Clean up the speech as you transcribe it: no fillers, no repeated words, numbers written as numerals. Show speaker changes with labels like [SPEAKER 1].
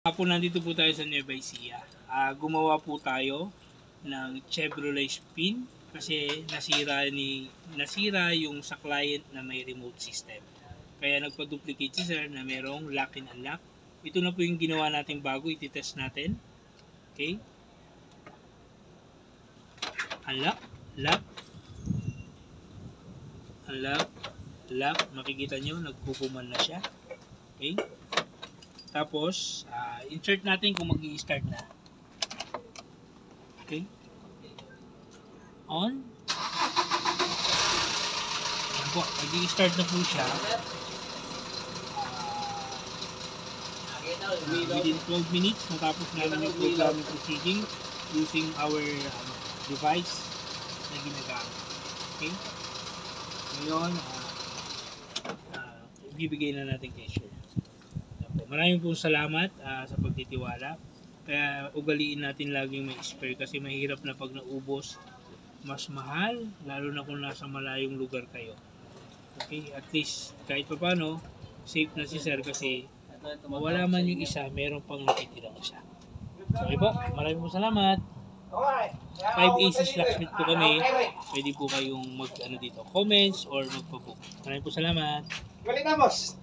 [SPEAKER 1] Po nandito po tayo sa Nueva Ecija. Gumawa po tayo ng Chevrolet Spin kasi nasira yung sa client na may remote system. Kaya nagpa-duplicate si sir na merong lock and unlock. Ito na po yung ginawa natin bago, ititest natin. Okay. Unlock, lock, unlock, lock. Makikita nyo, nagpupuman na siya. Okay. Tapos, insert natin kung mag-i-start na. Okay. On. Ayan po, mag-i-start na po siya. Within 12 minutes, natapos namin yung programming proceeding using our device na ginagamit. Okay. Ngayon, ibibigay na natin kay Sir. Maraming pong salamat sa pagtitiwala. Kaya ugaliin natin laging may spare kasi mahirap na pag naubos, mas mahal, lalo na kung nasa malayong lugar kayo. Okay, at least kahit pa paano, safe na si sir kasi mawala man yung isa, meron pang natitirang isa. Okay po, maraming pong salamat. 5 Aces Locksmith po kami. Pwede po kayong mag-ano dito, comments or magpa-book. Maraming pong salamat.
[SPEAKER 2] Galing na, boss.